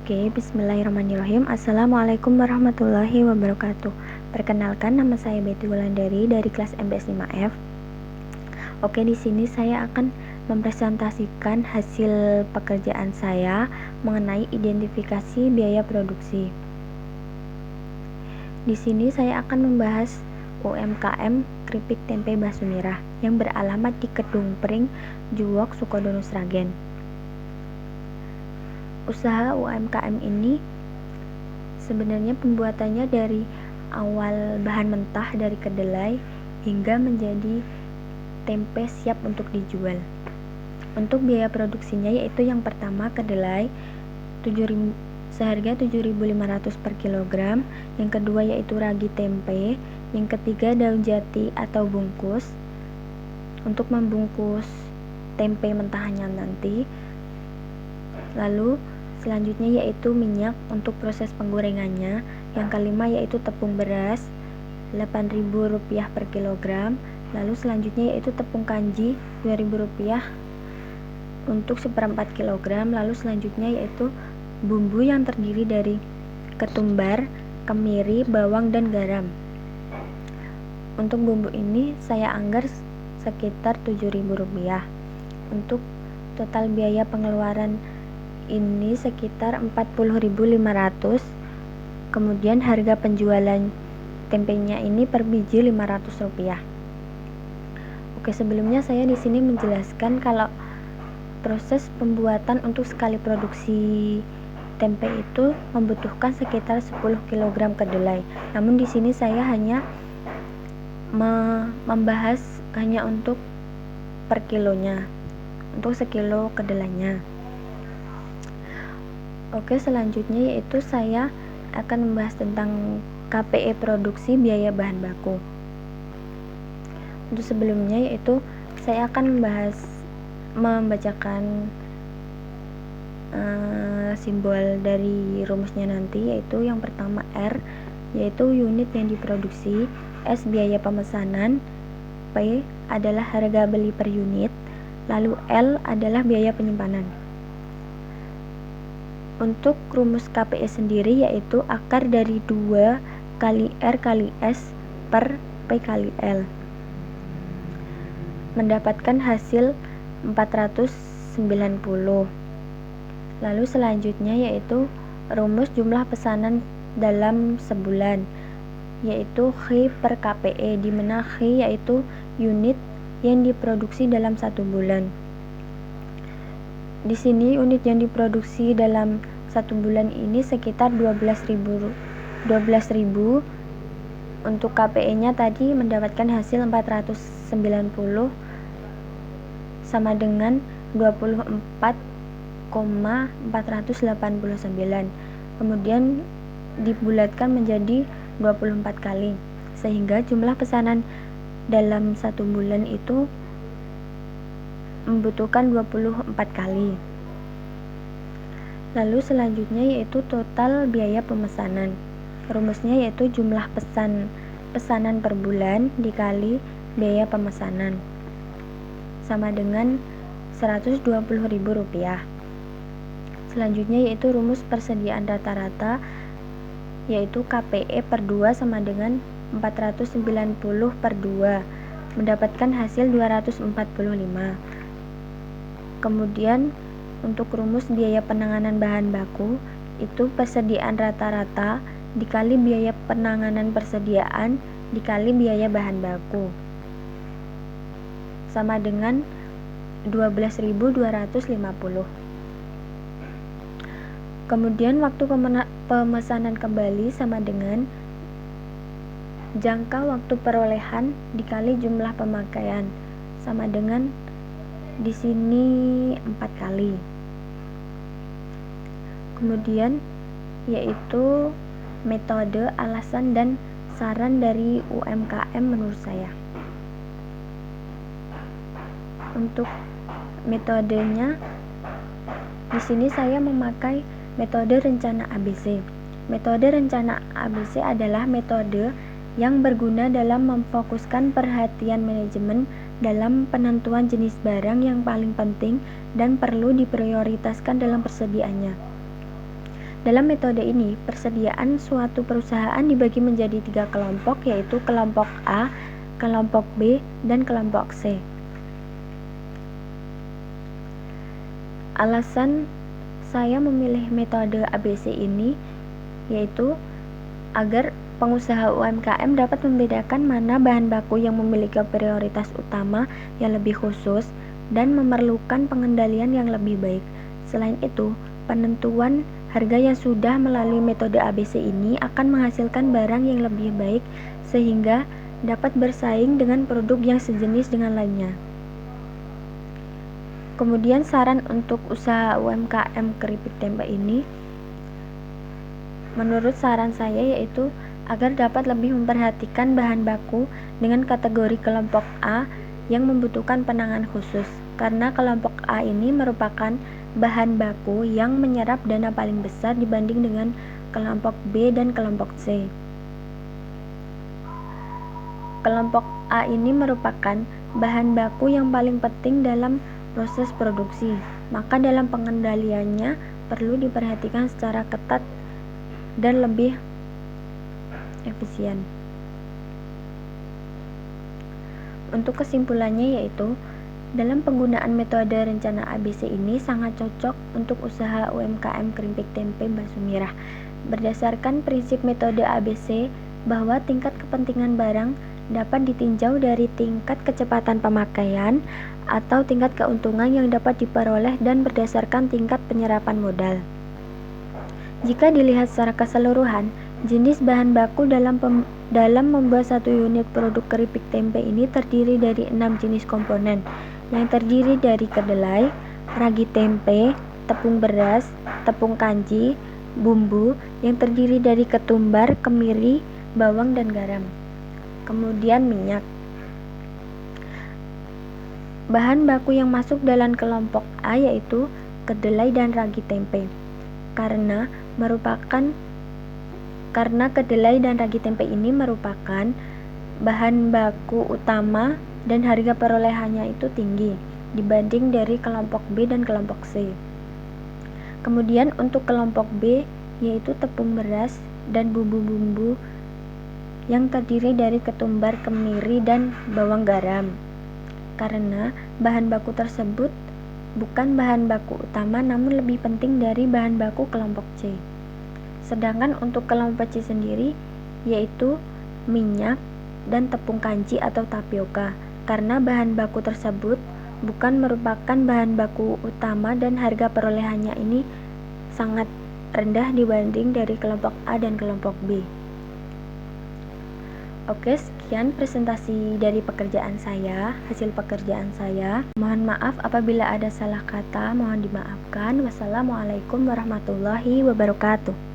Oke, bismillahirrahmanirrahim. Assalamualaikum warahmatullahi wabarakatuh. Perkenalkan, nama saya Betty Wulandari dari kelas MBS 5F. Oke, di sini saya akan mempresentasikan hasil pekerjaan saya mengenai identifikasi biaya produksi. Di sini saya akan membahas UMKM keripik tempe bakso merah yang beralamat di Kedung Pring, Juwok, Sukodono, Sragen. Usaha UMKM ini sebenarnya pembuatannya dari awal bahan mentah dari kedelai hingga menjadi tempe siap untuk dijual. Untuk biaya produksinya yaitu yang pertama kedelai seharga 7.500 per kilogram, yang kedua yaitu ragi tempe, yang ketiga daun jati atau bungkus untuk membungkus tempe mentahannya nanti. Lalu selanjutnya yaitu minyak untuk proses penggorengannya. Yang kelima yaitu tepung beras Rp8.000 per kilogram. Lalu selanjutnya yaitu tepung kanji Rp2.000 untuk 1/4 kilogram. Lalu selanjutnya yaitu bumbu yang terdiri dari ketumbar, kemiri, bawang, dan garam. Untuk bumbu ini saya anggar sekitar Rp7.000. Untuk total biaya pengeluaran ini sekitar 40.500. Kemudian harga penjualan tempenya ini per biji Rp500. Oke, sebelumnya saya di sini menjelaskan kalau proses pembuatan untuk sekali produksi tempe itu membutuhkan sekitar 10 kg kedelai. Namun di sini saya hanya membahas hanya untuk per kilonya, untuk sekilo kedelainya. Oke, selanjutnya yaitu saya akan membahas tentang KPE produksi biaya bahan baku. Untuk sebelumnya yaitu saya akan membacakan simbol dari rumusnya nanti, yaitu yang pertama R yaitu unit yang diproduksi, S biaya pemesanan, P adalah harga beli per unit, lalu L adalah biaya penyimpanan. Untuk rumus KPE sendiri yaitu akar dari 2 kali R kali S per P kali L, mendapatkan hasil 490. Lalu selanjutnya yaitu rumus jumlah pesanan dalam sebulan, yaitu H per KPE, di mana H yaitu unit yang diproduksi dalam 1 bulan. Di sini unit yang diproduksi dalam 1 bulan ini sekitar 12.000. Untuk KPE-nya tadi mendapatkan hasil 490 sama dengan 24,489. Kemudian dibulatkan menjadi 24 kali, sehingga jumlah pesanan dalam 1 bulan itu membutuhkan 24 kali. Lalu selanjutnya yaitu total biaya pemesanan. Rumusnya yaitu jumlah pesanan per bulan dikali biaya pemesanan sama dengan Rp120.000. Selanjutnya yaitu rumus persediaan rata-rata, yaitu KPE per 2 sama dengan 490 per 2, mendapatkan hasil 245. Kemudian untuk rumus biaya penanganan bahan baku itu persediaan rata-rata dikali biaya penanganan persediaan dikali biaya bahan baku sama dengan 12.250. Kemudian waktu pemesanan kembali sama dengan jangka waktu perolehan dikali jumlah pemakaian sama dengan di sini 4 kali. Kemudian yaitu metode, alasan, dan saran dari UMKM menurut saya. Untuk metodenya di sini saya memakai metode rencana ABC. Metode rencana ABC adalah metode yang berguna dalam memfokuskan perhatian manajemen dalam penentuan jenis barang yang paling penting dan perlu diprioritaskan dalam persediaannya. Dalam metode ini, persediaan suatu perusahaan dibagi menjadi 3 kelompok, yaitu kelompok A, kelompok B, dan kelompok C. Alasan saya memilih metode ABC ini yaitu agar pengusaha UMKM dapat membedakan mana bahan baku yang memiliki prioritas utama yang lebih khusus dan memerlukan pengendalian yang lebih baik. Selain itu, penentuan harga yang sudah melalui metode ABC ini akan menghasilkan barang yang lebih baik sehingga dapat bersaing dengan produk yang sejenis dengan lainnya. Kemudian saran untuk usaha UMKM keripik tempe ini, menurut saran saya yaitu agar dapat lebih memperhatikan bahan baku dengan kategori kelompok A yang membutuhkan penanganan khusus, karena kelompok A ini merupakan bahan baku yang menyerap dana paling besar dibanding dengan kelompok B dan kelompok C. Kelompok A ini merupakan bahan baku yang paling penting dalam proses produksi, maka dalam pengendaliannya perlu diperhatikan secara ketat dan lebih efisien. Untuk kesimpulannya yaitu, dalam penggunaan metode rencana ABC ini sangat cocok untuk usaha UMKM keripik tempe bakso merah. Berdasarkan prinsip metode ABC bahwa tingkat kepentingan barang dapat ditinjau dari tingkat kecepatan pemakaian atau tingkat keuntungan yang dapat diperoleh dan berdasarkan tingkat penyerapan modal. Jika dilihat secara keseluruhan, jenis bahan baku dalam membuat satu unit produk keripik tempe ini terdiri dari 6 jenis komponen, yang terdiri dari kedelai, ragi tempe, tepung beras, tepung kanji, bumbu yang terdiri dari ketumbar, kemiri, bawang, dan garam. Kemudian minyak. Bahan baku yang masuk dalam kelompok A yaitu kedelai dan ragi tempe. Karena kedelai dan ragi tempe ini merupakan bahan baku utama dan harga perolehannya itu tinggi dibanding dari kelompok B dan kelompok C. Kemudian untuk kelompok B yaitu tepung beras dan bumbu-bumbu yang terdiri dari ketumbar, kemiri, dan bawang garam. Karena bahan baku tersebut bukan bahan baku utama namun lebih penting dari bahan baku kelompok C. Sedangkan untuk kelompok C sendiri yaitu minyak dan tepung kanji atau tapioka, karena bahan baku tersebut bukan merupakan bahan baku utama dan harga perolehannya ini sangat rendah dibanding dari kelompok A dan kelompok B. Oke, sekian presentasi dari hasil pekerjaan saya. Mohon maaf apabila ada salah kata, mohon dimaafkan. Wassalamualaikum warahmatullahi wabarakatuh.